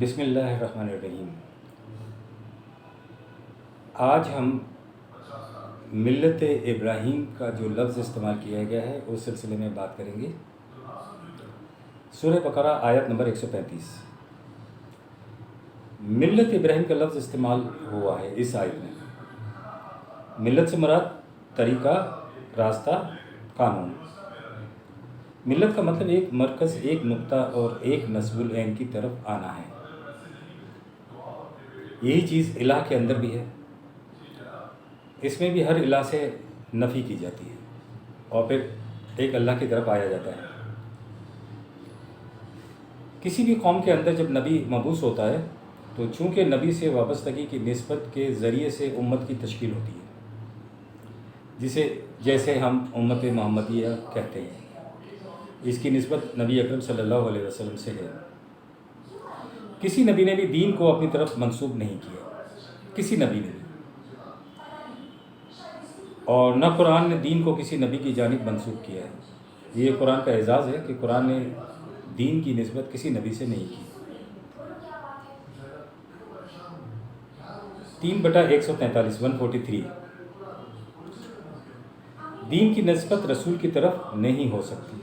بسم اللہ الرحمن الرحیم۔ آج ہم ملت ابراہیم کا جو لفظ استعمال کیا گیا ہے اس سلسلے میں بات کریں گے۔ سورہ بقرہ آیت نمبر 135۔ ملت ابراہیم کا لفظ استعمال ہوا ہے اس آیت میں۔ ملت سے مراد طریقہ، راستہ، قانون۔ ملت کا مطلب ایک مرکز، ایک نقطہ اور ایک نصب العین کی طرف آنا ہے۔ یہی چیز الہ کے اندر بھی ہے۔ اس میں بھی ہر الہ سے نفی کی جاتی ہے اور پھر ایک اللہ کی طرف آیا جاتا ہے۔ کسی بھی قوم کے اندر جب نبی مبعوث ہوتا ہے تو چونکہ نبی سے وابستگی کی نسبت کے ذریعے سے امت کی تشکیل ہوتی ہے، جیسے ہم امت محمدیہ کہتے ہیں۔ اس کی نسبت نبی اکرم صلی اللہ علیہ وسلم سے ہے۔ کسی نبی نے بھی دین کو اپنی طرف منسوب نہیں کیا، کسی نبی نے بھی، اور نہ قرآن نے دین کو کسی نبی کی جانب منسوب کیا ہے۔ یہ قرآن کا اعزاز ہے کہ قرآن نے دین کی نسبت کسی نبی سے نہیں کی۔ 3/143 143 دین کی نسبت رسول کی طرف نہیں ہو سکتی۔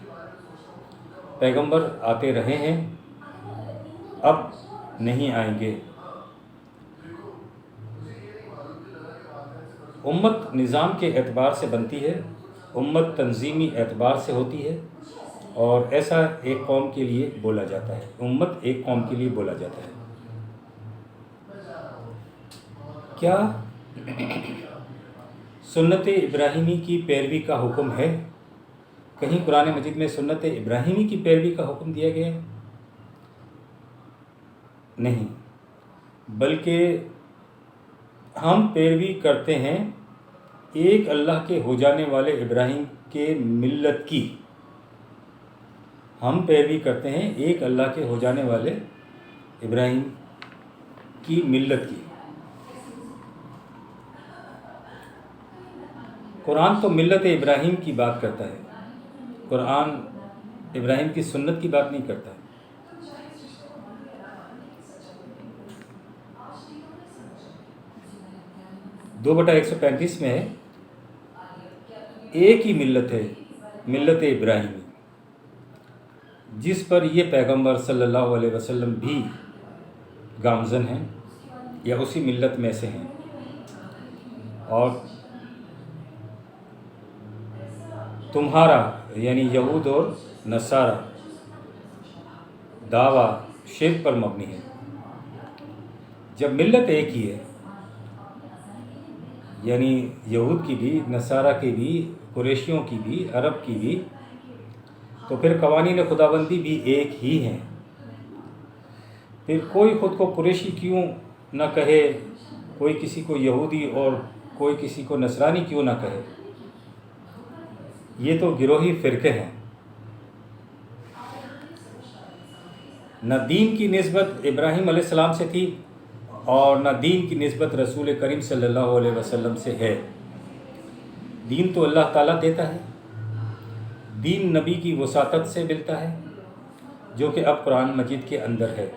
پیغمبر آتے رہے ہیں، اب نہیں آئیں گے۔ امت نظام کے اعتبار سے بنتی ہے، امت تنظیمی اعتبار سے ہوتی ہے، اور ایسا ایک قوم کے لیے بولا جاتا ہے۔ امت ایک قوم کے لیے بولا جاتا ہے۔ کیا سنت ابراہیمی کی پیروی کا حکم ہے؟ کہیں قرآن مجید میں سنت ابراہیمی کی پیروی کا حکم دیا گیا ہے؟ نہیں، بلکہ ہم پیروی کرتے ہیں ایک اللہ کے ہو جانے والے ابراہیم کے ملت کی۔ ہم پیروی کرتے ہیں ایک اللہ کے ہو جانے والے ابراہیم کی ملت کی۔ قرآن تو ملت ابراہیم کی بات کرتا ہے، قرآن ابراہیم کی سنت کی بات نہیں کرتا ہے۔ دو بٹا 135 میں ہے، ایک ہی ملت ہے، ملت ابراہیمی، جس پر یہ پیغمبر صلی اللہ علیہ وسلم بھی گامزن ہیں یا اسی ملت میں سے ہیں۔ اور تمہارا یعنی یہود اور نصارہ دعویٰ شرک پر مبنی ہے۔ جب ملت ایک ہی ہے، یعنی یہود کی بھی، نصارہ کی بھی، قریشیوں کی بھی، عرب کی بھی، تو پھر قوانین خداوندی بھی ایک ہی ہیں۔ پھر کوئی خود کو قریشی کیوں نہ کہے، کوئی کسی کو یہودی اور کوئی کسی کو نصرانی کیوں نہ کہے، یہ تو گروہی فرقے ہیں۔ نہ دین کی نسبت ابراہیم علیہ السلام سے تھی اور نہ دین کی نسبت رسول کریم صلی اللہ علیہ وسلم سے ہے۔ دین تو اللہ تعالیٰ دیتا ہے، دین نبی کی وساطت سے ملتا ہے، جو کہ اب قرآن مجید کے اندر ہے۔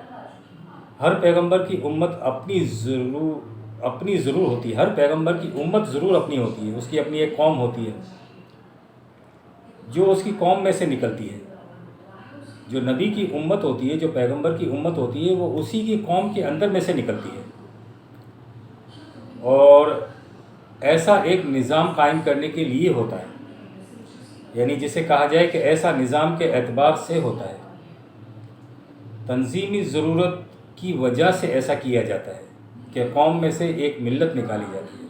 ہر پیغمبر کی امت اپنی ضرور ہوتی ہے، ہر پیغمبر کی امت ضرور اپنی ہوتی ہے، اس کی اپنی ایک قوم ہوتی ہے جو اس کی قوم میں سے نکلتی ہے۔ جو نبی کی امت ہوتی ہے، جو پیغمبر کی امت ہوتی ہے، وہ اسی کی قوم کے اندر میں سے نکلتی ہے، اور ایسا ایک نظام قائم کرنے کے لیے ہوتا ہے، یعنی جسے کہا جائے کہ ایسا نظام کے اعتبار سے ہوتا ہے، تنظیمی ضرورت کی وجہ سے ایسا کیا جاتا ہے کہ قوم میں سے ایک ملت نکالی جاتی ہے۔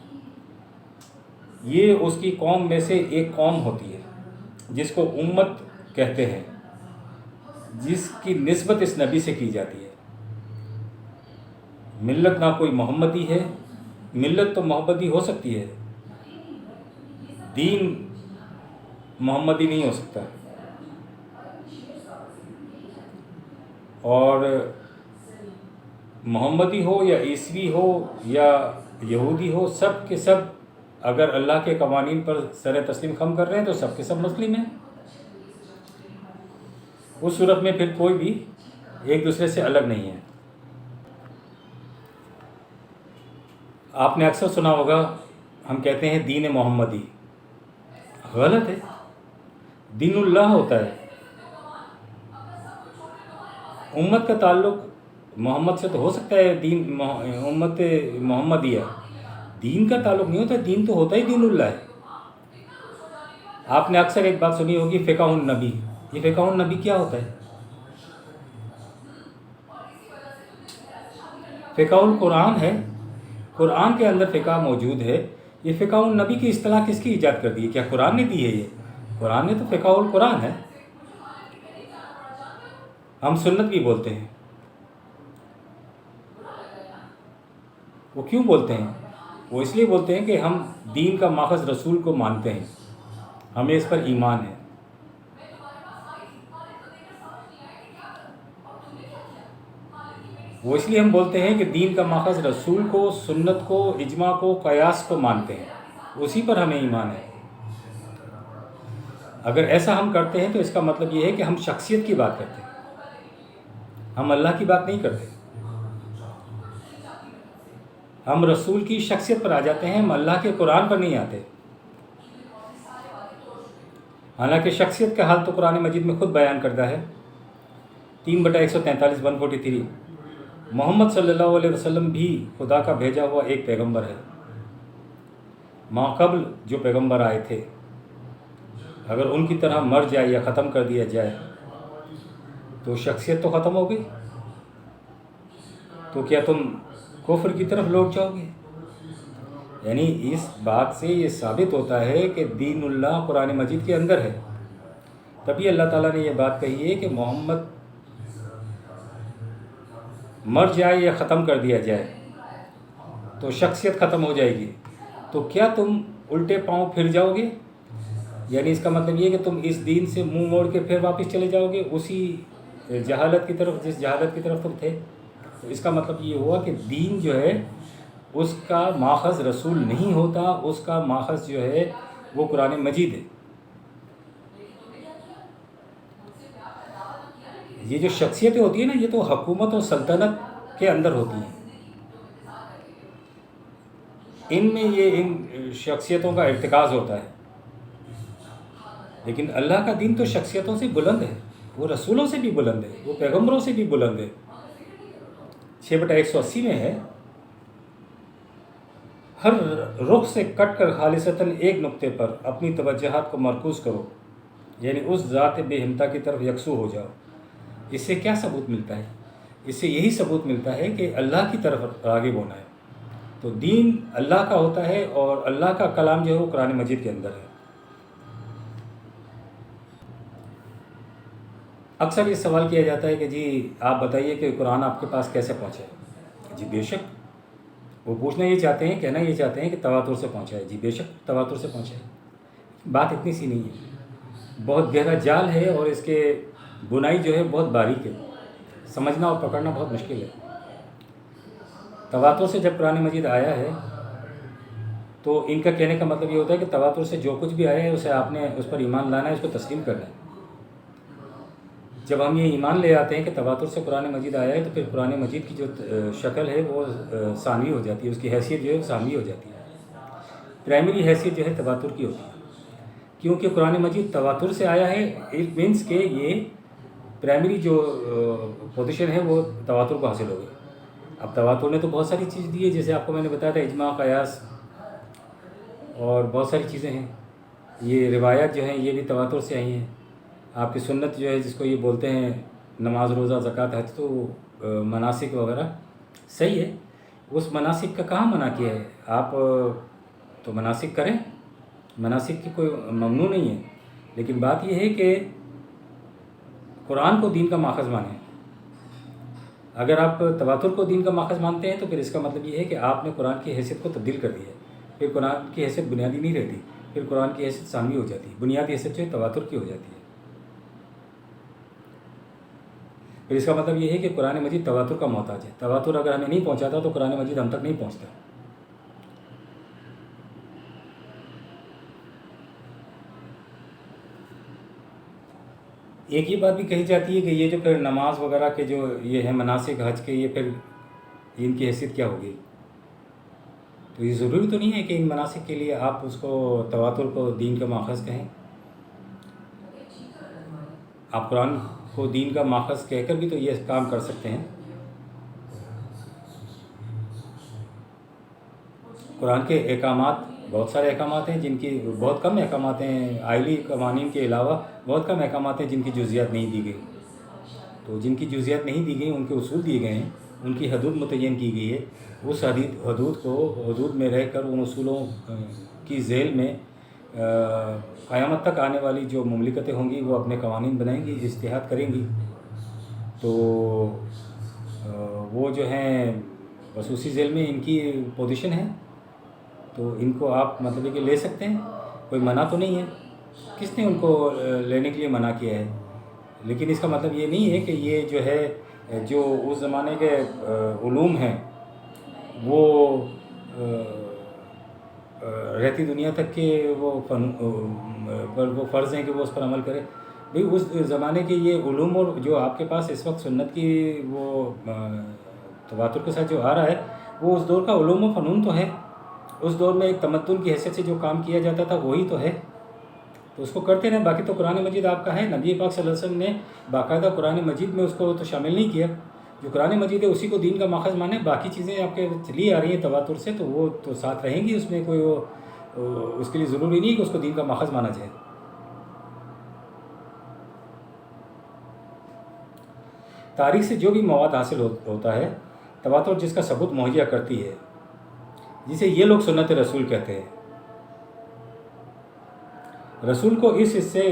یہ اس کی قوم میں سے ایک قوم ہوتی ہے جس کو امت کہتے ہیں، جس کی نسبت اس نبی سے کی جاتی ہے۔ ملت نہ کوئی محمدی ہے، ملت تو محمدی ہو سکتی ہے، دین محمدی نہیں ہو سکتا۔ اور محمدی ہو یا عیسوی ہو یا یہودی ہو، سب کے سب اگر اللہ کے قوانین پر سر تسلیم خم کر رہے ہیں تو سب کے سب مسلم ہیں۔ اس صورت میں پھر کوئی بھی ایک دوسرے سے الگ نہیں ہے۔ آپ نے اکثر سنا ہوگا ہم کہتے ہیں دین محمدی، غلط ہے، دین اللہ ہوتا ہے۔ امت کا تعلق محمد سے تو ہو سکتا ہے، دین امت محمدیہ، دین کا تعلق نہیں ہوتا، دین تو ہوتا ہی دین اللہ ہے۔ آپ نے اکثر ایک بات سنی ہوگی فقہ النبی، یہ فقہ النبی کیا ہوتا ہے؟ فقہ القرآن ہے، قرآن کے اندر فقہ موجود ہے۔ یہ فقہ النبی کی اصطلاح کس کی ایجاد کر دی ہے؟ کیا قرآن نے دی ہے؟ یہ قرآن نے تو فقہ القرآن ہے۔ ہم سنت بھی بولتے ہیں، وہ کیوں بولتے ہیں؟ وہ اس لیے بولتے ہیں کہ ہم دین کا ماخذ رسول کو مانتے ہیں، ہمیں اس پر ایمان ہے۔ وہ اس لیے ہم بولتے ہیں کہ دین کا ماخذ رسول کو، سنت کو، اجماع کو، قیاس کو مانتے ہیں، اسی پر ہمیں ایمان ہے۔ اگر ایسا ہم کرتے ہیں تو اس کا مطلب یہ ہے کہ ہم شخصیت کی بات کرتے ہیں، ہم اللہ کی بات نہیں کرتے۔ ہم رسول کی شخصیت پر آ جاتے ہیں، ہم اللہ کے قرآن پر نہیں آتے۔ حالانکہ شخصیت کا حال تو قرآن مجید میں خود بیان کردہ ہے، 3/143 143۔ محمد صلی اللہ علیہ وسلم بھی خدا کا بھیجا ہوا ایک پیغمبر ہے۔ ماقبل جو پیغمبر آئے تھے، اگر ان کی طرح مر جائے یا ختم کر دیا جائے تو شخصیت تو ختم ہو گئی، تو کیا تم کفر کی طرف لوٹ جاؤ گے؟ یعنی اس بات سے یہ ثابت ہوتا ہے کہ دین اللہ قرآن مجید کے اندر ہے۔ تبھی اللہ تعالیٰ نے یہ بات کہی ہے کہ محمد مر جائے یا ختم کر دیا جائے تو شخصیت ختم ہو جائے گی، تو کیا تم الٹے پاؤں پھر جاؤ گے؟ یعنی اس کا مطلب یہ کہ تم اس دین سے منہ موڑ کے پھر واپس چلے جاؤ گے اسی جہالت کی طرف جس جہالت کی طرف تم تھے۔ تو اس کا مطلب یہ ہوا کہ دین جو ہے اس کا ماخذ رسول نہیں ہوتا، اس کا ماخذ جو ہے وہ قرآن مجید ہے۔ یہ جو شخصیتیں ہوتی ہیں نا، یہ تو حکومت اور سلطنت کے اندر ہوتی ہیں، ان میں ان شخصیتوں کا ارتکاز ہوتا ہے۔ لیکن اللہ کا دین تو شخصیتوں سے بلند ہے، وہ رسولوں سے بھی بلند ہے، وہ پیغمبروں سے بھی بلند ہے۔ 6/180 میں ہے، ہر رخ سے کٹ کر خالصتاً ایک نقطے پر اپنی توجہات کو مرکوز کرو، یعنی اس ذات بے ہمتا کی طرف یکسو ہو جاؤ۔ اس سے کیا ثبوت ملتا ہے؟ اس سے یہی ثبوت ملتا ہے کہ اللہ کی طرف راغب ہونا ہے۔ تو دین اللہ کا ہوتا ہے اور اللہ کا کلام جو ہے وہ قرآن مجید کے اندر ہے۔ اکثر یہ سوال کیا جاتا ہے کہ جی آپ بتائیے کہ قرآن آپ کے پاس کیسے پہنچا ہے؟ جی بے شک، وہ پوچھنا یہ چاہتے ہیں، کہنا یہ چاہتے ہیں کہ تواتر سے پہنچا ہے۔ جی بے شک تواتر سے پہنچا ہے۔ بات اتنی سی نہیں ہے، بہت گہرا جال ہے اور اس کے بنائی جو ہے بہت باریک ہے، سمجھنا اور پکڑنا بہت مشکل ہے۔ تواتر سے جب قرآن مجید آیا ہے تو ان کا کہنے کا مطلب یہ ہوتا ہے کہ تواتر سے جو کچھ بھی آیا ہے اسے آپ نے اس پر ایمان لانا ہے، اس کو تسلیم کرنا ہے۔ جب ہم یہ ایمان لے آتے ہیں کہ تواتر سے قرآن مجید آیا ہے تو پھر قرآن مجید کی جو شکل ہے وہ ثانوی ہو جاتی ہے، اس کی حیثیت جو ہے وہ ثانوی ہو جاتی ہے، پرائمری حیثیت جو ہے تواتر کی ہوتی ہے۔ کیونکہ قرآن مجید تواتر سے آیا ہے، اٹ مینس کہ یہ پرائمری جو پوزیشن ہے وہ تواتر کو حاصل ہو گئی۔ اب تواتر نے تو بہت ساری چیز دی ہے، جیسے آپ کو میں نے بتایا تھا اجماع، قیاس اور بہت ساری چیزیں ہیں۔ یہ روایات جو ہیں یہ بھی تواتر سے آئی ہیں۔ آپ کی سنت جو ہے جس کو یہ بولتے ہیں نماز، روزہ، زکوٰۃ، حج، تو مناسک وغیرہ صحیح ہے، اس مناسک کا کہاں منع کیا ہے؟ آپ تو مناسک کریں، مناسک کی کوئی ممنوع نہیں ہے، لیکن بات یہ ہے کہ قرآن کو دین کا ماخذ مانیں۔ اگر آپ تواتر کو دین کا ماخذ مانتے ہیں تو پھر اس کا مطلب یہ ہے کہ آپ نے قرآن کی حیثیت کو تبدیل کر دیا ہے، پھر قرآن کی حیثیت بنیادی نہیں رہتی، پھر قرآن کی حیثیت ثانوی ہو جاتی ہے، بنیادی حیثیت جو ہے تواتر کی ہو جاتی ہے۔ پھر اس کا مطلب یہ ہے کہ قرآن مجید تواتر کا محتاج ہے، تواتر اگر ہمیں نہیں پہنچاتا تو قرآن مجید ہم تک نہیں پہنچتا۔ ایک یہ بات بھی کہی جاتی ہے کہ یہ جو پھر نماز وغیرہ کے جو یہ ہے مناسک حج کے، یہ پھر ان کی حیثیت کیا ہوگی؟ تو یہ ضروری تو نہیں ہے کہ ان مناسک کے لیے آپ اس کو تواتر کو دین کا ماخذ کہیں. آپ قرآن کو دین کا ماخذ کہہ کر بھی تو یہ کام کر سکتے ہیں. قرآن کے احکامات بہت سارے احکامات ہیں جن کی بہت کم احکامات ہیں، آئلی قوانین کے علاوہ بہت کم احکامات ہیں جن کی جزیات نہیں دی گئی. تو جن کی جزیات نہیں دی گئی ان کے اصول دیے گئے ہیں، ان کی حدود متعین کی گئی ہے. اس حدود میں رہ کر ان اصولوں کی ذیل میں قیامت تک آنے والی جو مملکتیں ہوں گی وہ اپنے قوانین بنائیں گی، اجتہاد کریں گی. تو وہ جو ہیں بس اسی ذیل میں ان کی پوزیشن ہے. تو ان کو آپ مطلب کہ لے سکتے ہیں، کوئی منع تو نہیں ہے. کس نے ان کو لینے کے لیے منع کیا ہے؟ لیکن اس کا مطلب یہ نہیں ہے کہ یہ جو ہے جو اس زمانے کے علوم ہیں وہ رہتی دنیا تک کے وہ فرض ہیں کہ وہ اس پر عمل کرے. بھئی اس زمانے کے یہ علوم اور جو آپ کے پاس اس وقت سنت کی وہ تواتر کے ساتھ جو آ رہا ہے وہ اس دور کا علوم و فنون تو ہے. اس دور میں ایک تمدن کی حیثیت سے جو کام کیا جاتا تھا وہی تو ہے. تو اس کو کرتے رہیں. باقی تو قرآن مجید آپ کا ہے، نبی پاک صلی اللہ علیہ وسلم نے باقاعدہ قرآن مجید میں اس کو تو شامل نہیں کیا. جو قرآن مجید ہے اسی کو دین کا ماخذ مانیں. باقی چیزیں آپ کے چلی آ رہی ہیں تواتر سے تو وہ تو ساتھ رہیں گی، اس میں کوئی وہ اس کے لیے ضروری نہیں کہ اس کو دین کا ماخذ مانا جائے. تاریخ سے جو بھی مواد حاصل ہوتا ہے، تواتر جس کا ثبوت مہیا کرتی ہے، جسے یہ لوگ سنت رسول کہتے ہیں. رسول کو اس حصے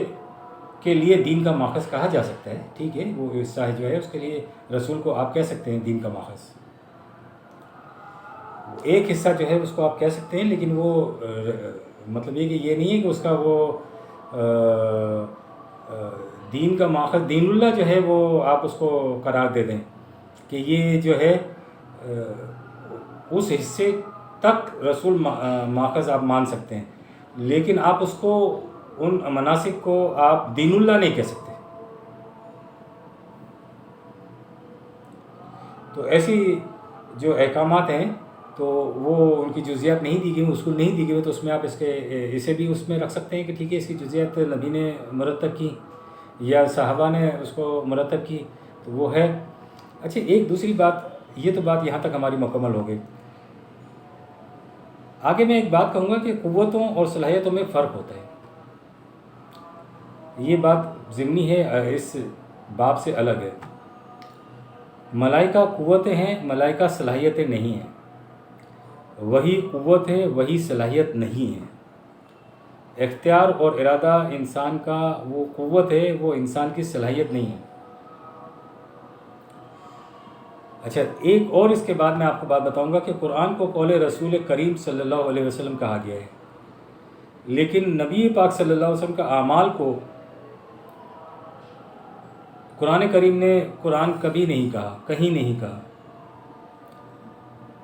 کے لیے دین کا ماخذ کہا جا سکتا ہے. ٹھیک ہے، وہ حصہ جو ہے اس کے لیے رسول کو آپ کہہ سکتے ہیں دین کا ماخذ. ایک حصہ جو ہے اس کو آپ کہہ سکتے ہیں، لیکن وہ مطلب یہ کہ یہ نہیں ہے کہ اس کا وہ دین کا ماخذ دین اللہ جو ہے وہ آپ اس کو قرار دے دیں کہ یہ جو ہے اس حصے تک رسول ماخذ آپ مان سکتے ہیں، لیکن آپ اس کو ان مناسک کو آپ دین اللہ نہیں کہہ سکتے. تو ایسی جو احکامات ہیں تو وہ ان کی جزیات نہیں دی گئی، اصول نہیں دی گئی، تو اس میں آپ اسے بھی اس میں رکھ سکتے ہیں کہ ٹھیک ہے اس کی جزیات نبی نے مرتب کی یا صحابہ نے اس کو مرتب کی تو وہ ہے. اچھا، ایک دوسری بات، یہ تو بات یہاں تک ہماری مکمل ہو گئی. آگے میں ایک بات کہوں گا کہ قوتوں اور صلاحیتوں میں فرق ہوتا ہے. یہ بات ضمنی ہے، اس باب سے الگ ہے. ملائکہ قوتیں ہیں، ملائکہ صلاحیتیں نہیں ہیں. وہی قوت ہے، وہی صلاحیت نہیں ہے. اختیار اور ارادہ انسان کا وہ قوت ہے، وہ انسان کی صلاحیت نہیں ہے. اچھا، ایک اور اس کے بعد میں آپ کو بات بتاؤں گا کہ قرآن کو قول رسول کریم صلی اللہ علیہ وسلم کہا گیا ہے، لیکن نبی پاک صلی اللہ علیہ وسلم کا اعمال کو قرآن کریم نے قرآن کبھی نہیں کہا، کہیں نہیں کہا.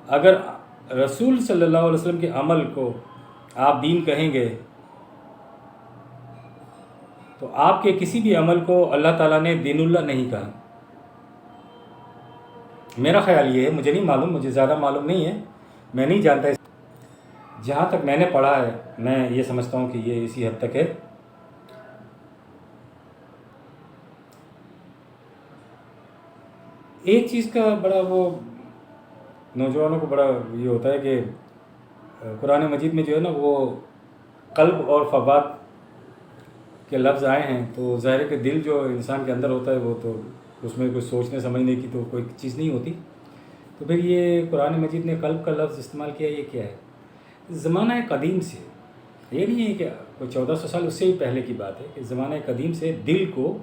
اگر رسول صلی اللہ علیہ وسلم کے عمل کو آپ دین کہیں گے تو آپ کے کسی بھی عمل کو اللہ تعالیٰ نے دین اللہ نہیں کہا. میرا خیال یہ ہے، مجھے نہیں معلوم، مجھے زیادہ معلوم نہیں ہے، میں نہیں جانتا. جہاں تک میں نے پڑھا ہے میں یہ سمجھتا ہوں کہ یہ اسی حد تک ہے. ایک چیز کا بڑا وہ نوجوانوں کو بڑا یہ ہوتا ہے کہ قرآن مجید میں جو ہے نا وہ قلب اور فواد کے لفظ آئے ہیں، تو ظاہر ہے کہ دل جو انسان کے اندر ہوتا ہے وہ تو اس میں کوئی سوچنے سمجھنے کی تو کوئی چیز نہیں ہوتی. تو پھر یہ قرآن مجید نے قلب کا لفظ استعمال کیا، یہ کیا ہے؟ زمانہ قدیم سے، یہ نہیں ہے کہ کوئی 1400 سال اس سے بھی پہلے کی بات ہے کہ زمانہ قدیم سے دل کو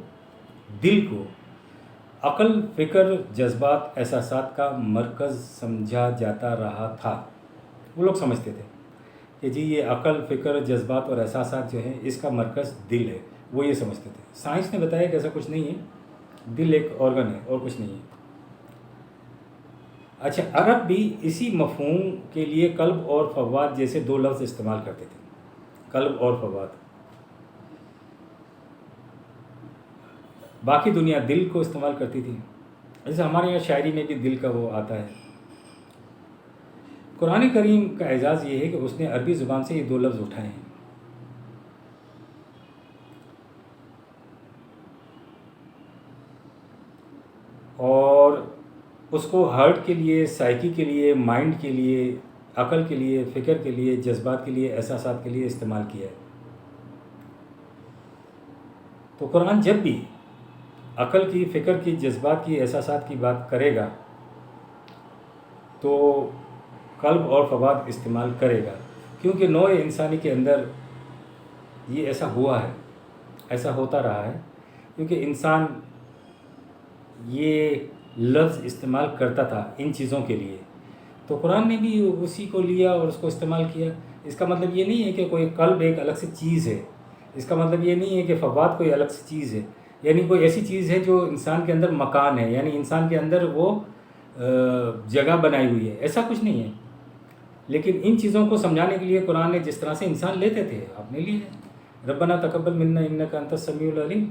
عقل، فکر، جذبات، احساسات کا مرکز سمجھا جاتا رہا تھا. وہ لوگ سمجھتے تھے کہ جی یہ عقل، فکر، جذبات اور احساسات جو ہیں اس کا مرکز دل ہے، وہ یہ سمجھتے تھے. سائنس نے بتایا کہ ایسا کچھ نہیں ہے، دل ایک آرگن ہے اور کچھ نہیں ہے. اچھا، عرب بھی اسی مفہوم کے لیے قلب اور فواد جیسے دو لفظ استعمال کرتے تھے. قلب اور فواد. باقی دنیا دل کو استعمال کرتی تھی. جیسے ہمارے یہاں شاعری میں بھی دل کا وہ آتا ہے. قرآن کریم کا اعزاز یہ ہے کہ اس نے عربی زبان سے یہ دو لفظ اٹھائے ہیں. اور اس کو ہارٹ کے لیے، سائیکی کے لیے، مائنڈ کے لیے، عقل کے لیے، فکر کے لیے، جذبات کے لیے، احساسات کے لیے استعمال کیا ہے. تو قرآن جب بھی عقل کی، فکر کی، جذبات کی، احساسات کی بات کرے گا تو قلب اور فواد استعمال کرے گا، کیونکہ نوع انسانی کے اندر یہ ایسا ہوا ہے، ایسا ہوتا رہا ہے، کیونکہ انسان یہ لفظ استعمال کرتا تھا ان چیزوں کے لیے. تو قرآن نے بھی اسی کو لیا اور اس کو استعمال کیا. اس کا مطلب یہ نہیں ہے کہ کوئی قلب ایک الگ سے چیز ہے، اس کا مطلب یہ نہیں ہے کہ فواد کوئی الگ سے چیز ہے، یعنی کوئی ایسی چیز ہے جو انسان کے اندر مکان ہے، یعنی انسان کے اندر وہ جگہ بنائی ہوئی ہے، ایسا کچھ نہیں ہے. لیکن ان چیزوں کو سمجھانے کے لیے قرآن نے جس طرح سے انسان لیتے تھے آپ نے لیے. ربنا تقبل منا انک انت السمیع العلیم.